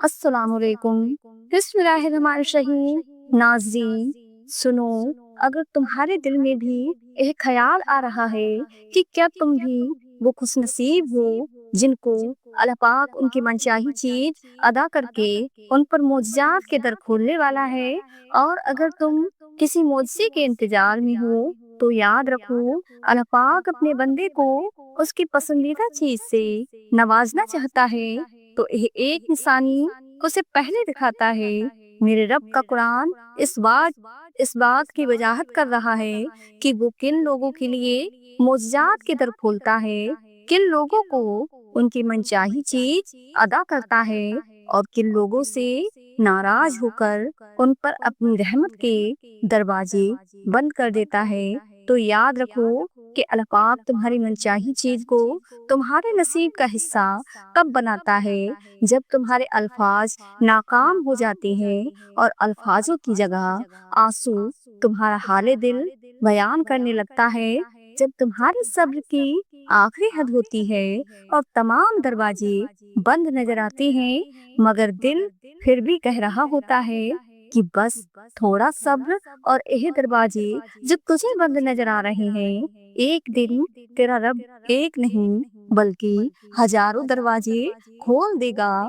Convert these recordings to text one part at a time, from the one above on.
السلام علیکم۔ بسم اللہ الرحمن الرحیم۔ ناظرین سنو، اگر تمہارے دل میں بھی ایک خیال آ رہا ہے کہ کیا تم بھی وہ خوش نصیب ہو جن کو اللہ پاک ان کی منچاہی چیز ادا کر کے ان پر معجزات کے در کھولنے والا ہے، اور اگر تم کسی معجزے کے انتظار میں ہو تو یاد رکھو، اللہ پاک اپنے بندے کو اس کی پسندیدہ چیز سے نوازنا چاہتا ہے تو ایک نشانی اسے پہلے دکھاتا ہے۔ میرے رب کا قرآن اس بات کی وضاحت کر رہا ہے کہ وہ کن لوگوں کے لیے معجزات کے در کھولتا ہے، کن لوگوں کو ان کی منچاہی چیز ادا کرتا ہے، اور کن لوگوں سے ناراض ہو کر ان پر اپنی رحمت کے دروازے بند کر دیتا ہے۔ تو یاد رکھو کہ اللہ پاک تمہاری منچاہی چیز کو تمہارے نصیب کا حصہ کب بناتا ہے؟ جب تمہارے الفاظ ناکام ہو جاتے ہیں اور الفاظوں کی جگہ آنسو تمہارا حال دل بیان کرنے لگتا ہے، جب تمہارے صبر کی آخری حد ہوتی ہے اور تمام دروازے بند نظر آتے ہیں، مگر دل پھر بھی کہہ رہا ہوتا ہے کہ بس تھوڑا صبر، اور یہ دروازے جو تجھے بند نظر آ رہے ہیں، ایک دن تیرا رب ایک نہیں بلکہ ہزاروں دروازے کھول دے گا۔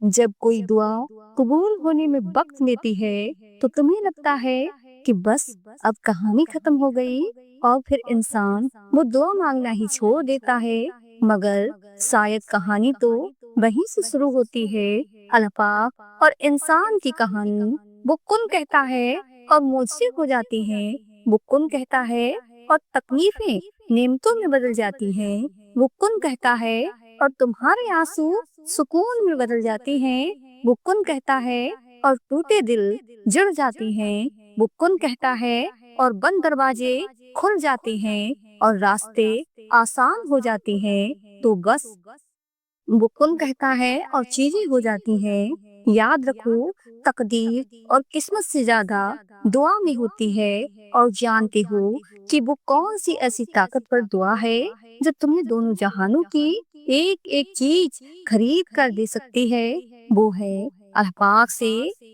جب کوئی دعا قبول ہونے میں وقت لیتی ہے تو تمہیں لگتا ہے کہ بس اب کہانی ختم ہو گئی، اور پھر انسان وہ دعا مانگنا ہی چھوڑ دیتا ہے، مگر شاید کہانی تو وہیں سے شروع ہوتی ہے۔ اللہ پاک اور انسان کی کہانی وہ کن کہتا ہے اور معجزے ہو جاتی ہیں، وہ کن کہتا ہے اور تکلیفیں نعمتوں میں بدل جاتی ہیں، وہ کن کہتا ہے اور تمہارے آنسو سکون میں بدل جاتی ہیں، وہ کن کہتا ہے اور ٹوٹے دل جڑ جاتی ہیں، وہ کن کہتا ہے اور بند دروازے کھل جاتے ہیں اور راستے آسان ہو جاتے ہیں۔ تو بس وہ کن کہتا ہے اور چیزیں ہو جاتی ہیں۔ یاد رکھو، تقدیر اور قسمت سے زیادہ دعا میں ہوتی ہے، اور جانتے ہو کہ وہ کون سی ایسی طاقتور دعا ہے جو تمہیں دونوں جہانوں کی ایک ایک چیز خرید کر دے سکتی ہے؟ وہ ہے اللہ پاک سے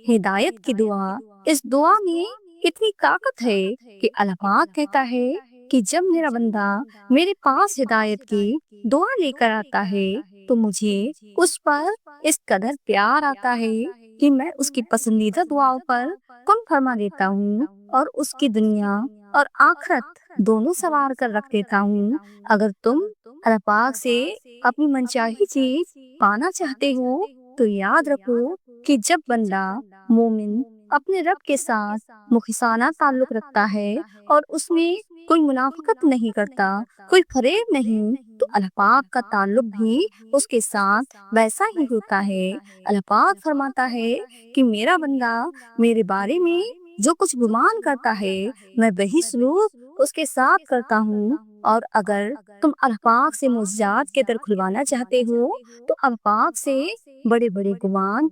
ہدایت کی دعا۔ اس دعا میں اتنی طاقت ہے کہ اللہ پاک کہتا ہے کہ جب میرا بندہ میرے پاس ہدایت کی دعا لے کر آتا ہے تو مجھے اس پر اس قدر پیار آتا ہے کہ میں اس کی پسندیدہ دعاؤں پر کن فرما دیتا ہوں، اور اس کی دنیا اور آخرت دونوں سوار کر رکھ دیتا ہوں۔ اگر تم اللہ پاک سے اپنی منچاہی چیز پانا چاہتے ہو تو یاد رکھو کہ جب بندہ مومن اپنے رب کے ساتھ مخلصانہ تعلق رکھتا ہے اور اس میں کوئی منافقت نہیں کرتا، کوئی فریب نہیں، تو اللہ پاک کا تعلق بھی اس کے ساتھ ویسا ہی ہوتا ہے۔ اللہ پاک فرماتا ہے کہ میرا بندہ میرے بارے میں جو کچھ گمان کرتا ہے میں وہی سلوک اس کے ساتھ کرتا ہوں، اور اگر تم اللہ پاک سے معجزات کے در کھلوانا چاہتے ہو تو اللہ پاک سے بڑے بڑے گمان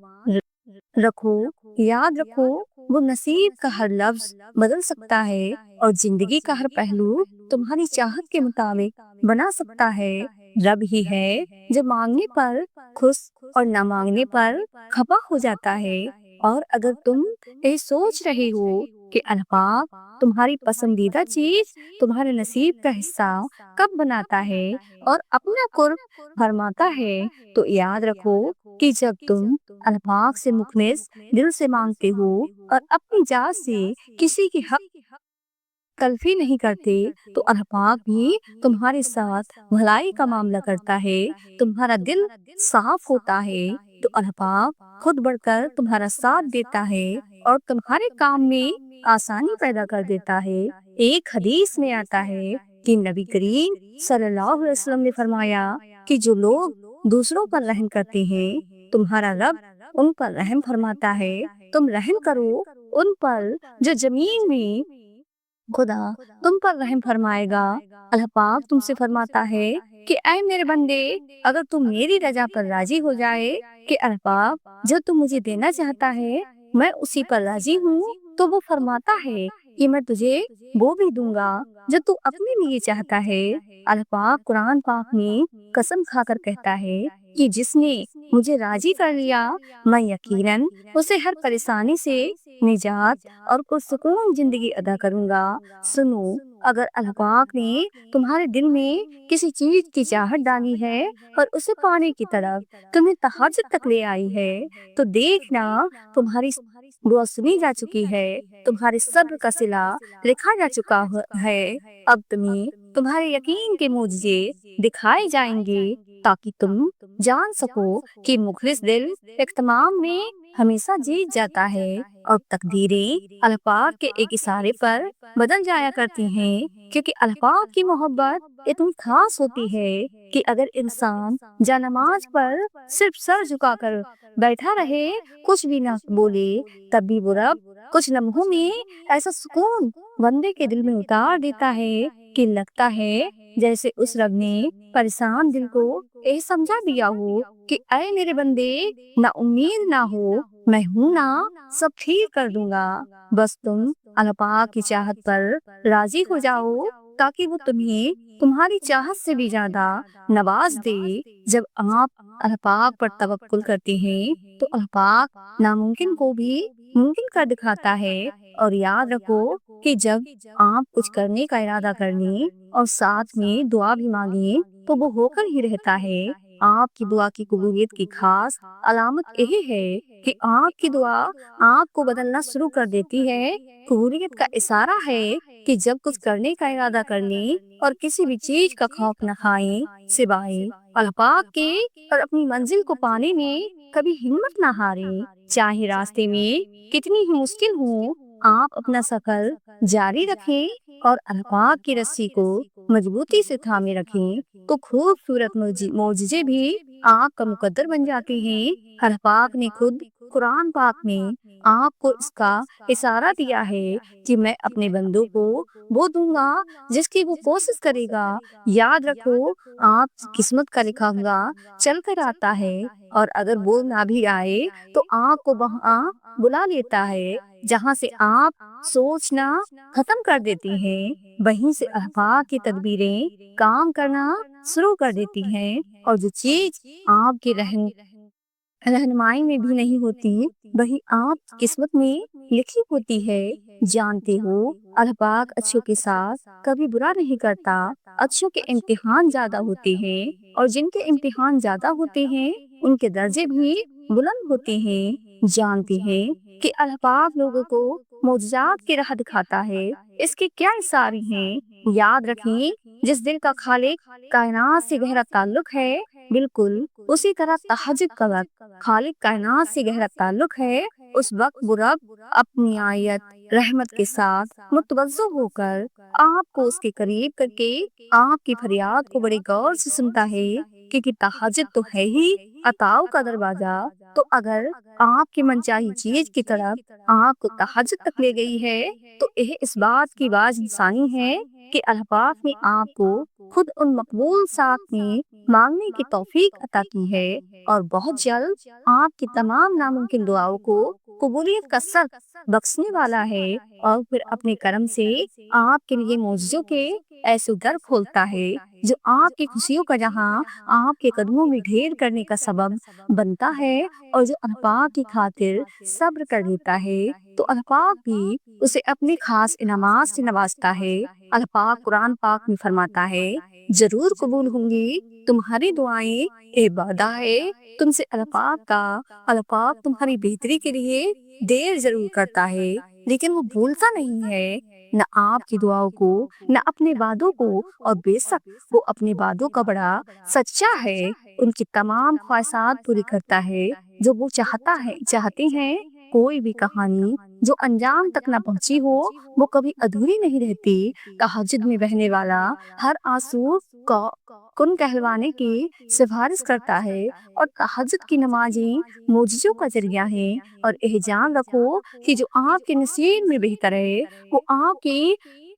رکھو۔ یاد رکھو، وہ نصیب کا ہر لفظ بدل سکتا ہے اور زندگی کا ہر پہلو تمہاری چاہت کے مطابق بنا سکتا ہے۔ رب ہی ہے جو مانگنے پر خوش اور نہ مانگنے پر خفا ہو جاتا ہے، اور اگر تم یہ سوچ رہے ہو کہ اللہ پاک تمہاری پسندیدہ چیز تمہارے نصیب کا حصہ کب بناتا ہے اور اپنا قرب فرماتا ہے، تو یاد رکھو کہ جب تم اللہ پاک سے مخلص دل سے مانگتے ہو اور اپنی ذات سے کسی کی حق تلفی نہیں کرتے تو اللہ پاک بھی تمہارے ساتھ بھلائی کا معاملہ کرتا ہے، تمہارا دل صاف ہوتا ہے تو اللہ پاک خود بڑھ کر تمہارا ساتھ دیتا ہے اور تمہارے کام میں آسانی پیدا کر دیتا ہے۔ ایک حدیث میں آتا ہے کہ نبی کریم صلی اللہ علیہ وسلم نے فرمایا کہ جو لوگ دوسروں پر رحم کرتے ہیں تمہارا رب ان پر رحم فرماتا ہے، تم رحم کرو ان پر جو زمین میں، خدا تم پر رحم فرمائے گا۔ اللہ پاک تم سے فرماتا ہے کہ اے میرے بندے، اگر تم میری رضا پر راضی ہو جائے کہ اللہ پاک جو تم مجھے دینا چاہتا ہے میں اسی پر راضی ہوں، تو وہ فرماتا ہے کہ میں تجھے وہ بھی دوں گا جو تو اپنے لیے چاہتا ہے۔ اللہ پاک قرآن پاک میں قسم کھا کر کہتا ہے کہ جس نے مجھے راضی کر لیا میں یقیناً اسے ہر پریشانی سے نجات اور پرسکون زندگی عطا کروں گا۔ سنو، اگر اللہ پاک نے تمہارے دل میں کسی چیز کی چاہت ڈالی ہے اور اسے پانے کی طرف تمہیں تہجد تک لے آئی ہے تو دیکھنا تمہاری دعا سنی جا چکی ہے، تمہارے صبر کا صلہ لکھا جا چکا ہے۔ اب تمہیں تمہارے یقین کے معجزے دکھائے جائیں گے تاکہ تم جان سکو کہ مخلص دل اختتام میں ہمیشہ جیت جاتا ہے، اور تقدیریں اللہ پاک کے ایک اشارے پر بدل جایا کرتی ہیں، کیونکہ اللہ پاک کی محبت اتنی خاص ہوتی ہے کہ اگر انسان جانماز پر صرف سر جھکا کر بیٹھا رہے، کچھ بھی نہ بولے، تب بھی وہ رب کچھ لمحوں میں ایسا سکون بندے کے دل میں اتار دیتا ہے کہ لگتا ہے جیسے اس رب نے پریشان دل کو یہ سمجھا دیا ہو کہ اے میرے بندے، نہ امید نہ ہو، میں ہوں نا، سب ٹھیک کر دوں گا، بس تم اللہ پاک کی چاہت پر راضی ہو جاؤ تاکہ وہ تمہیں تمہاری چاہت سے بھی زیادہ نواز دے۔ جب آپ اللہ پاک پر توکل کرتے ہیں تو اللہ پاک ناممکن کو بھی ممکن کر دکھاتا ہے، اور یاد رکھو کہ جب آپ کچھ کرنے کا ارادہ کر لیں اور ساتھ میں دعا بھی مانگیں تو وہ ہو کر ہی رہتا ہے۔ آپ کی دعا کی قبولیت کی خاص علامت یہی ہے کہ آپ کی دعا آپ کو بدلنا شروع کر دیتی ہے۔ قبولیت کا اشارہ ہے کہ جب کچھ کرنے کا ارادہ کر لیں اور کسی بھی چیز کا خوف نہ کھائیں سوائے اللہ پاک کے، اور اپنی منزل کو پانے میں کبھی ہمت نہ ہاریں، چاہے راستے میں کتنی ہی مشکل ہو، آپ اپنا سفر جاری رکھیں اور اللہ پاک کی رسی کو مضبوطی سے تھامے رکھیں تو خوبصورت معجزے بھی آپ کا مقدر بن جاتے ہیں۔ اللہ پاک نے خود قرآن پاک میں آپ کو اس کا اشارہ دیا ہے کہ میں اپنے بندوں کو وہ دوں گا جس کی وہ کوشش کرے گا۔ یاد رکھو، آپ قسمت کا لکھا ہوا چل کر آتا ہے، اور اگر وہ نہ بھی آئے تو آپ کو وہاں بلا لیتا ہے جہاں سے آپ سوچنا ختم کر دیتی ہیں، وہیں سے اللہ پاک کی تدبیریں کام کرنا شروع کر دیتی ہیں، اور جو چیز آپ کے رہنمائی میں بھی نہیں ہوتی وہی آپ قسمت میں لکھی ہوتی ہے۔ جانتے ہو اللہ پاک اچھوں کے ساتھ کبھی برا نہیں کرتا، اچھوں کے امتحان زیادہ ہوتے ہیں، اور جن کے امتحان زیادہ ہوتے ہیں ان کے درجے بھی بلند ہوتے ہیں۔ جانتے ہیں کہ اللہ پاک لوگوں کو معجزات کی راہ دکھاتا ہے، اس کے کیا اشارے ہیں؟ یاد رکھیں، جس دل کا خالق کائنات سے گہرا تعلق ہے، بالکل اسی طرح تہجد کا وقت خالق کائنات سے گہرا تعلق ہے، اس وقت وہ رب اپنی آیت رحمت کے ساتھ متوجہ ہو کر آپ کو اس کے قریب کر کے آپ کی فریاد کو بڑے غور سے سنتا ہے، کیونکہ تہجد تو ہے ہی عطاؤں کا دروازہ۔ تو اگر آپ کی منچاہی چیز کی طرف آپ کو تہجد تک لے گئی ہے تو یہ اس بات کی باعث انسانی ہے کہ اللہ پاک نے آپ کو خود ان مقبول ساتھ میں مانگنے کی توفیق عطا کی ہے، اور بہت جلد آپ کی تمام ناممکن دعاؤں کو قبولیت کا سر بخشنے والا ہے، اور پھر اپنے کرم سے آپ کے لیے معجزوں کے ایسے در کھولتا ہے جو آپ کی خوشیوں کا جہاں آپ کے قدموں میں ڈھیر کرنے کا سبب بنتا ہے، اور جو اللہ پاک کی خاطر صبر کر لیتا ہے تو اللہ پاک بھی اسے اپنی خاص انعامات سے نوازتا ہے۔ اللہ پاک قرآن پاک میں فرماتا ہے، ضرور قبول ہوں گی تمہاری دعائیں، اے وعدہ ہے تم سے اللہ پاک تمہاری بہتری کے لیے دیر ضرور کرتا ہے لیکن وہ بھولتا نہیں ہے، نہ آپ کی دعاؤں کو نہ اپنے وعدوں کو، اور بے شک وہ اپنے وعدوں کا بڑا سچا ہے، ان کی تمام خواہشات پوری کرتا ہے جو وہ چاہتے ہیں۔ کوئی بھی کہانی جو انجام تک نہ پہنچی ہو وہ کبھی ادھوری نہیں رہتی۔ تہجد میں بہنے والا ہر آنسو کو کن کہلوانے کی سفارش کرتا ہے، اور تہجد کی نمازیں معجزوں کا ذریعہ ہیں، اور یہ جان رکھو کہ جو آپ کے نصیب میں بہتر ہے وہ آپ کی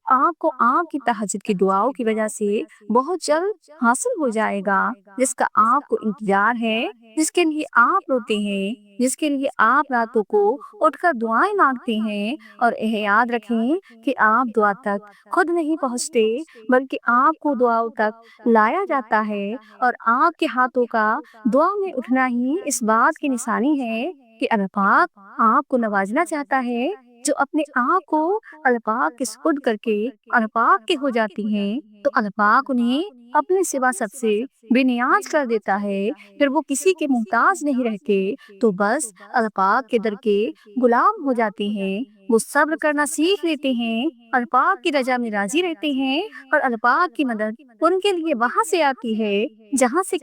آپ کو آپ کی تہجد کی دعاؤں کی وجہ سے بہت جلد حاصل ہو جائے گا، جس کا آپ کو انتظار ہے، جس کے لیے آپ روتے ہیں، جس کے لیے آپ راتوں کو اٹھ کر دعائیں مانگتے ہیں۔ اور یہ یاد رکھیں کہ آپ دعا تک خود نہیں پہنچتے، بلکہ آپ کو دعاؤں تک لایا جاتا ہے، اور آپ کے ہاتھوں کا دعا میں اٹھنا ہی اس بات کی نشانی ہے کہ اللہ پاک آپ کو نوازنا چاہتا ہے۔ جو اپنے آپ کو اللہ پاک کے سپرد کر کے اللہ پاک کے ہو جاتی ہیں، تو اللہ پاک انہیں اپنے سوا سب سے بے نیاز کر دیتا ہے، پھر وہ کسی کے محتاج نہیں رہتے، تو بس اللہ پاک کے در کے غلام ہو جاتے ہیں۔ وہ صبر کرنا سیکھ لیتے ہیں، اللہ پاک کی رضا میں راضی رہتے ہیں، اور اللہ پاک کی مدد ان کے لیے وہاں سے آتی ہے جہاں سے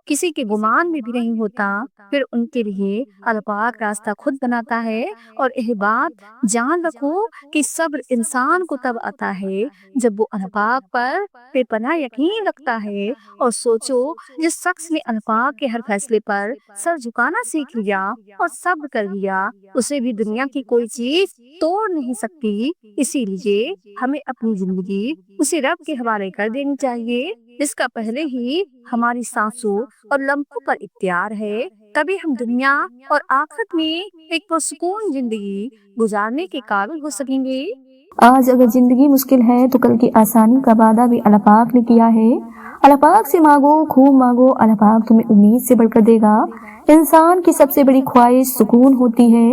کسی کے گمان میں بھی نہیں ہوتا۔ پھر ان کے لیے اللہ پاک راستہ خود بناتا ہے۔ اور یہ بات جان رکھو کہ صبر انسان کو تب آتا ہے جب وہ اللہ پاک پر بے پناہ یقین رکھتا ہے۔ اور سوچو، جس شخص نے اللہ پاک کے ہر فیصلے پر سر جھکانا سیکھ لیا اور صبر کر لیا، اسے بھی دنیا کی کوئی چیز توڑ نہیں سکتی۔ اسی لیے ہمیں اپنی زندگی اسے رب کے حوالے کر دینی چاہیے، جس کا پہلے ہی ہماری سانسوں اور لمحوں پر اختیار ہے۔ تبھی ہم دنیا اور آخرت میں ایک پرسکون زندگی گزارنے کے قابل ہو سکیں گے۔ آج اگر زندگی مشکل ہے تو کل کی آسانی کا وعدہ بھی اللہ پاک نے کیا ہے۔ اللہ پاک سے مانگو، خوب مانگو، اللہ پاک تمہیں امید سے بڑھ کر دے گا۔ انسان کی سب سے بڑی خواہش سکون ہوتی ہے،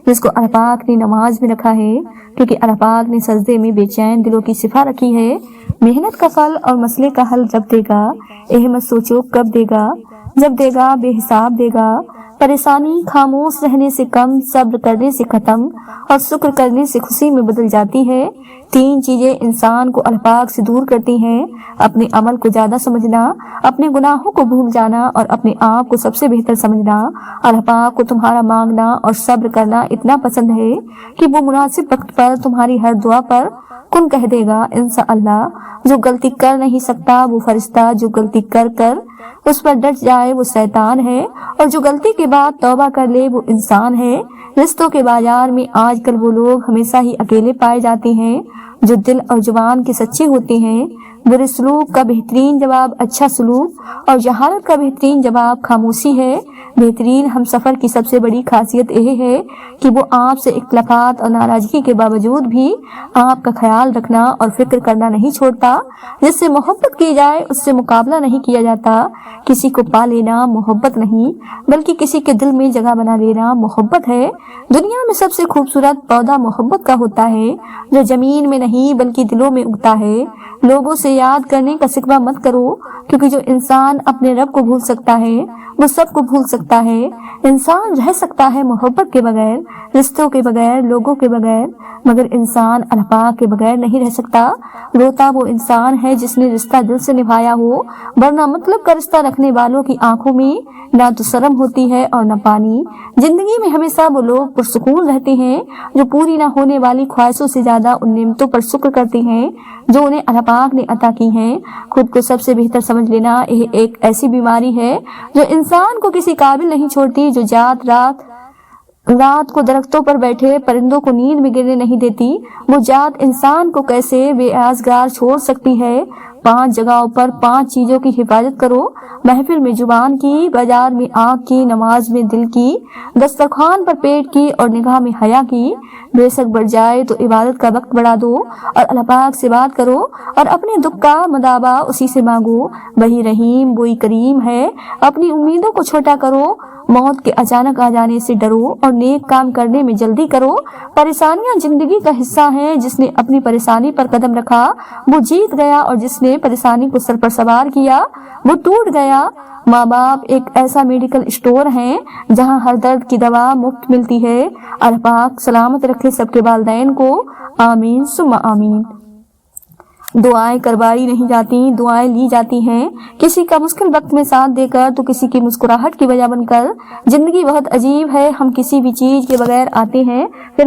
جس کو اللہ پاک نے نماز میں رکھا ہے، کیونکہ اللہ پاک نے سجدے میں بے چین دلوں کی صفا رکھی ہے۔ محنت کا پھل اور مسئلے کا حل جب دے گا، مت سوچو کب دے گا، جب دے گا بے حساب دے گا۔ پریشانی خاموش رہنے سے کم، صبر کرنے سے ختم، اور شکر کرنے سے خوشی میں بدل جاتی ہے۔ 3 چیزیں انسان کو اللہ پاک سے دور کرتی ہیں: اپنے عمل کو زیادہ سمجھنا، اپنے گناہوں کو بھول جانا، اور اپنے آپ کو سب سے بہتر سمجھنا۔ اللہ پاک کو تمہارا مانگنا اور صبر کرنا اتنا پسند ہے کہ وہ مناسب وقت پر تمہاری ہر دعا پر کن کہہ دے گا انشاءاللہ۔ جو غلطی کر نہیں سکتا وہ فرشتہ، جو غلطی کر اس پر ڈٹ جائے وہ شیطان ہے، اور جو غلطی کے بعد توبہ کر لے وہ انسان ہے۔ رشتوں کے بازار میں آج کل وہ لوگ ہمیشہ ہی اکیلے پائے جاتے ہیں جو دل اور زبان کے سچے ہوتے ہیں۔ برے سلوک کا بہترین جواب اچھا سلوک، اور جہالت کا بہترین جواب خاموشی ہے۔ بہترین ہم سفر کی سب سے بڑی خاصیت یہ ہے کہ وہ آپ سے اختلافات اور ناراضگی کے باوجود بھی آپ کا خیال رکھنا اور فکر کرنا نہیں چھوڑتا۔ جس سے محبت کی جائے اس سے مقابلہ نہیں کیا جاتا۔ کسی کو پا لینا محبت نہیں، بلکہ کسی کے دل میں جگہ بنا لینا محبت ہے۔ دنیا میں سب سے خوبصورت پودا محبت کا ہوتا ہے، جو زمین میں نہیں بلکہ دلوں میں اگتا ہے۔ لوگوں سے یاد کرنے کا شکوہ مت کرو، کیونکہ جو انسان اپنے رب کو بھول سکتا ہے وہ سب کو بھول سکتا ہے۔ انسان رہ سکتا ہے محبت کے بغیر، رشتوں کے بغیر، لوگوں کے بغیر، مگر انسان اللہ پاک کے بغیر نہیں رہ سکتا۔ روتا وہ انسان ہے جس نے رشتہ دل سے نبھایا ہو، ورنہ مطلب کا رشتہ رکھنے والوں کی آنکھوں میں نہ تو شرم ہوتی ہے اور نہ پانی۔ زندگی میں ہمیشہ وہ لوگ پرسکون رہتے ہیں جو پوری نہ ہونے والی خواہشوں سے زیادہ ان نعمتوں پر شکر کرتے ہیں جو انہیں اللہ پاک نے عطا کی ہیں۔ خود کو سب سے بہتر سمجھ لینا یہ ایک ایسی بیماری ہے جو انسان کو کسی قابل نہیں چھوڑتی، جو رات کو درختوں پر بیٹھے پرندوں کو نیند میں گرنے نہیں دیتی، وہ ذات انسان کو کیسے بے آزگار چھوڑ سکتی ہے۔ 5 جگہوں پر 5 چیزوں کی حفاظت کرو: محفل میں زبان کی، بازار میں آنکھ کی، نماز میں دل کی، دسترخوان پر پیٹ کی، اور نگاہ میں حیا کی۔ بے شک بڑھ جائے تو عبادت کا وقت بڑھا دو اور اللہ پاک سے بات کرو، اور اپنے دکھ کا مداوا اسی سے مانگو۔ وہی رحیم وہی کریم ہے۔ اپنی امیدوں کو چھوٹا کرو، موت کے اچانک آ جانے سے ڈرو، اور نیک کام کرنے میں جلدی کرو۔ پریشانیاں زندگی کا حصہ ہیں، جس نے اپنی پریشانی پر قدم رکھا وہ جیت گیا، اور جس نے پریشانی کو سر پر سوار کیا وہ ٹوٹ گیا۔ ماں باپ ایک ایسا میڈیکل اسٹور ہے جہاں ہر درد کی دوا مفت ملتی ہے۔ اللہ پاک سلامت رکھے سب کے والدین کو، آمین ثم آمین۔ دعائیں کروائی نہیں جاتی، دعائیں لی جاتی ہیں۔ کسی کا مشکل وقت میں ساتھ دے کر تو کسی کی مسکراہٹ کی وجہ بن کر۔ زندگی بہت عجیب ہے، ہم کسی بھی چیز کے بغیر آتے ہیں، پھر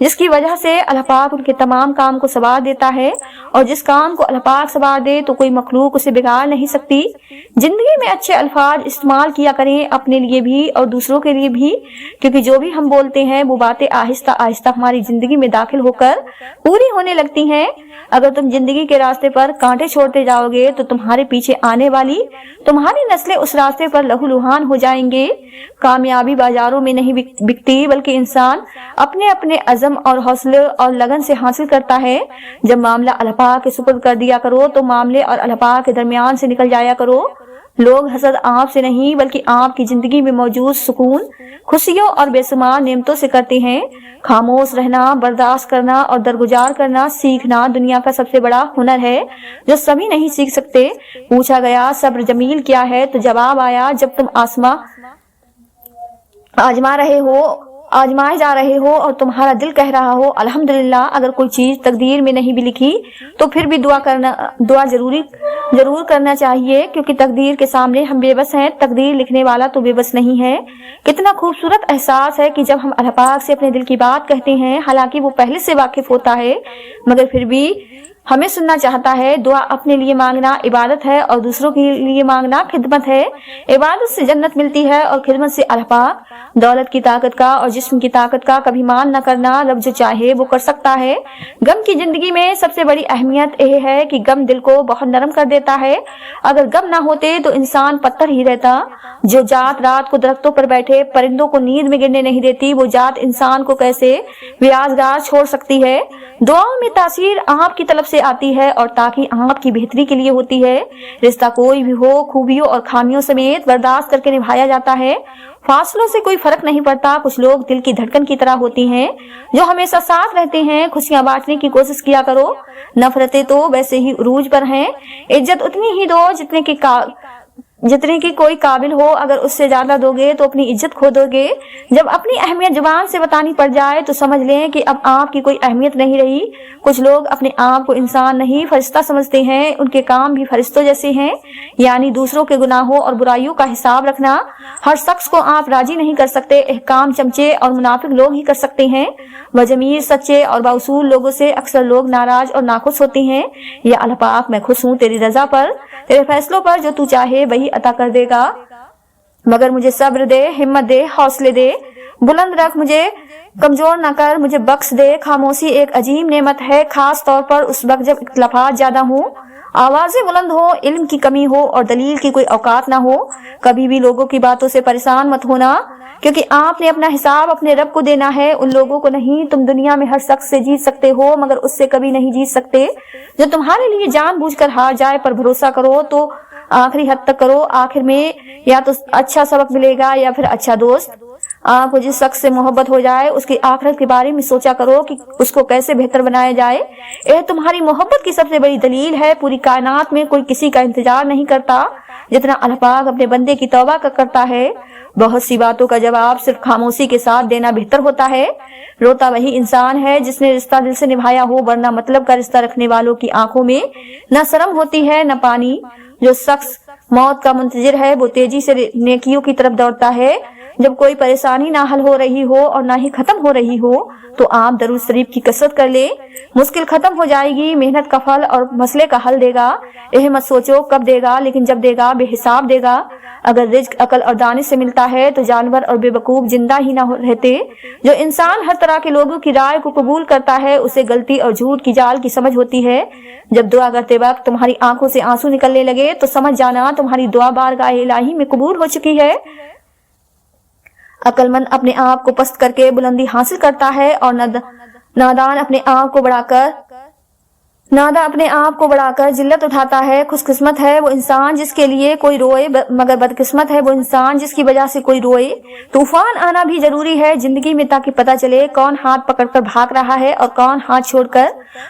جس کی وجہ سے اللہ پاک ان کے تمام کام کو سنوار دیتا ہے، اور جس کام کو اللہ پاک سنوار دے تو کوئی مخلوق اسے بگاڑ نہیں سکتی۔ زندگی میں اچھے الفاظ استعمال کیا کریں، اپنے لیے بھی اور دوسروں کے لیے بھی، کیونکہ جو بھی ہم بولتے ہیں وہ باتیں آہستہ آہستہ ہماری زندگی میں داخل ہو کر پوری ہونے لگتی ہیں۔ اگر تم زندگی کے راستے پر کانٹے چھوڑتے جاؤ گے تو تمہارے پیچھے آنے والی تمہاری نسلیں اس راستے پر لہو لہان ہو جائیں گے۔ کامیابی بازاروں میں نہیں بکتی، بلکہ انسان اپنے اپنے عزم اور حوصلے اور لگن سے حاصل کرتا ہے۔ جب معاملہ اللہ پاک کے سپرد کر دیا کرو تو معاملے اور اللہ پاک کے درمیان سے نکل جایا کرو۔ لوگ حسد آپ سے نہیں بلکہ آپ کی زندگی میں موجود سکون، خوشیوں اور بے شمار نعمتوں سے کرتے ہیں۔ خاموش رہنا، برداشت کرنا اور درگزار کرنا سیکھنا دنیا کا سب سے بڑا ہنر ہے جو سبھی نہیں سیکھ سکتے۔ پوچھا گیا صبر جمیل کیا ہے تو جواب آیا جب تم آزمائے جا رہے ہو اور تمہارا دل کہہ رہا ہو الحمدللہ۔ اگر کوئی چیز تقدیر میں نہیں بھی لکھی تو پھر بھی دعا ضرور کرنا چاہیے، کیونکہ تقدیر کے سامنے ہم بے بس ہیں، تقدیر لکھنے والا تو بے بس نہیں ہے۔ کتنا خوبصورت احساس ہے کہ جب ہم اللہ پاک سے اپنے دل کی بات کہتے ہیں، حالانکہ وہ پہلے سے واقف ہوتا ہے مگر پھر بھی ہمیں سننا چاہتا ہے۔ دعا اپنے لیے مانگنا عبادت ہے اور دوسروں کے لیے مانگنا خدمت ہے۔ عبادت سے جنت ملتی ہے اور خدمت سے اللہ پاک۔ دولت کی طاقت کا اور جسم کی طاقت کا کبھی مان نہ کرنا، رب جو چاہے وہ کر سکتا ہے۔ غم کی زندگی میں سب سے بڑی اہمیت یہ ہے کہ غم دل کو بہت نرم کر دیتا ہے۔ اگر غم نہ ہوتے تو انسان پتھر ہی رہتا۔ جو ذات رات کو درختوں پر بیٹھے پرندوں کو نیند میں گرنے نہیں دیتی، وہ ذات انسان کو کیسے بیازگار چھوڑ سکتی ہے۔ دعاؤں میں تاثیر آپ کی طرف سے آتی ہے اور تاکہ آپ کی بہتری کے لیے ہوتی ہے۔ رشتہ کوئی بھی ہو خوبیوں اور خامیوں سمیت برداشت کر کے نبھایا جاتا ہے۔ فاصلوں سے کوئی فرق نہیں پڑتا۔ کچھ لوگ دل کی دھڑکن کی طرح ہوتی ہیں جو ہمیشہ ساتھ رہتے ہیں۔ خوشیاں بانٹنے کی کوشش کیا کرو، نفرتیں تو ویسے ہی عروج پر ہیں۔ عزت اتنی ہی دو جتنے کی کوئی قابل ہو، اگر اس سے زیادہ دو گے تو اپنی عزت کھو دو گے۔ جب اپنی اہمیت زبان سے بتانی پڑ جائے تو سمجھ لیں کہ اب آپ کی کوئی اہمیت نہیں رہی۔ کچھ لوگ اپنے آپ کو انسان نہیں فرشتہ سمجھتے ہیں، ان کے کام بھی فرشتوں جیسے ہیں، یعنی دوسروں کے گناہوں اور برائیوں کا حساب رکھنا۔ ہر شخص کو آپ راضی نہیں کر سکتے، احکام چمچے اور منافق لوگ ہی کر سکتے ہیں۔ وضمیر سچے اور باصول لوگوں سے اکثر لوگ ناراض اور ناخوش ہوتے ہیں۔ یا اللہ پاک میں خوش ہوں تیری رضا پر، تیرے فیصلوں پر، جو تو چاہے وہی عطا کر دے گا، مگر مجھے صبر دے، ہمت دے، حوصلے دے، بلند رکھ، مجھے کمزور نہ کر، مجھے بخش دے۔ خاموشی ایک عظیم نعمت ہے، خاص طور پر اس وقت جب اختلافات زیادہ ہوں، آوازیں بلند ہو، علم کی کمی ہو اور دلیل کی کوئی اوقات نہ ہو۔ کبھی بھی لوگوں کی باتوں سے پریشان مت ہونا، کیونکہ آپ نے اپنا حساب اپنے رب کو دینا ہے، ان لوگوں کو نہیں۔ تم دنیا میں ہر شخص سے جیت سکتے ہو مگر اس سے کبھی نہیں جیت سکتے جو تمہارے لیے جان بوجھ کر ہار جائے۔ پر بھروسہ کرو تو آخری حد تک کرو، آخر میں یا تو اچھا سبق ملے گا یا پھر اچھا دوست۔ آپ کو جس شخص سے محبت ہو جائے اس کی آخرت کے بارے میں سوچا کرو کہ اس کو کیسے بہتر بنایا جائے۔ یہ تمہاری محبت کی سب سے بڑی دلیل ہے۔ پوری کائنات میں کوئی کسی کا انتظار نہیں کرتا جتنا اللہ پاک اپنے بندے کی توبہ کا کرتا ہے۔ بہت سی باتوں کا جواب صرف خاموشی کے ساتھ دینا بہتر ہوتا ہے۔ روتا وہی انسان ہے جس نے رشتہ دل سے نبھایا ہو، ورنہ مطلب کا رشتہ رکھنے والوں کی آنکھوں میں نہ شرم ہوتی ہے نہ پانی۔ جو شخص موت کا منتظر ہے وہ تیزی سے نیکیوں کی طرف دوڑتا ہے۔ جب کوئی پریشانی نہ حل ہو رہی ہو اور نہ ہی ختم ہو رہی ہو تو آپ درود شریف کی کثرت کر لیں، مشکل ختم ہو جائے گی، محنت کا پھل اور مسئلے کا حل دے گا۔ یہ مت سوچو کب دے گا، لیکن جب دے گا بے حساب دے گا۔ اگر رزق عقل اور دانش سے ملتا ہے تو جانور اور بے وقوف زندہ ہی نہ رہتے۔ جو انسان ہر طرح کے لوگوں کی رائے کو قبول کرتا ہے اسے غلطی اور جھوٹ کی جال کی سمجھ ہوتی ہے۔ جب دعا کرتے وقت تمہاری آنکھوں سے آنسو نکلنے لگے تو سمجھ جانا تمہاری دعا بارگاہ الہی میں قبول ہو چکی ہے۔ عقل مند اپنے آپ کو پست کر کے بلندی حاصل کرتا ہے اور نادان اپنے آپ کو بڑھا کر ذلت اٹھاتا ہے۔ خوش قسمت ہے وہ انسان جس کے لیے کوئی روئے، مگر بدقسمت ہے وہ انسان جس کی وجہ سے کوئی روئے۔ طوفان آنا بھی ضروری ہے زندگی میں تاکہ پتہ چلے کون ہاتھ پکڑ کر بھاگ رہا ہے اور کون ہاتھ چھوڑ کر۔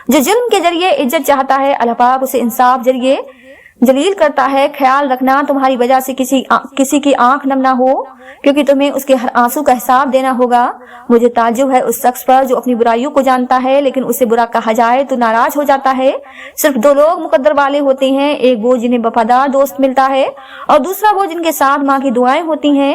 جو ظلم کے ذریعے عزت چاہتا ہے اللہ پاک اسے انصاف ذریعے جلیل کرتا ہے۔ خیال رکھنا تمہاری وجہ سے کسی کی آنکھ نم نہ ہو، کیونکہ تمہیں اس کے ہر آنسو کا حساب دینا ہوگا۔ مجھے تعجب ہے اس شخص پر جو اپنی برائیوں کو جانتا ہے لیکن اسے برا کہا جائے تو ناراض ہو جاتا ہے۔ صرف دو لوگ مقدر والے ہوتے ہیں، ایک وہ جنہیں وفادار دوست ملتا ہے اور دوسرا وہ جن کے ساتھ ماں کی دعائیں ہوتی ہیں۔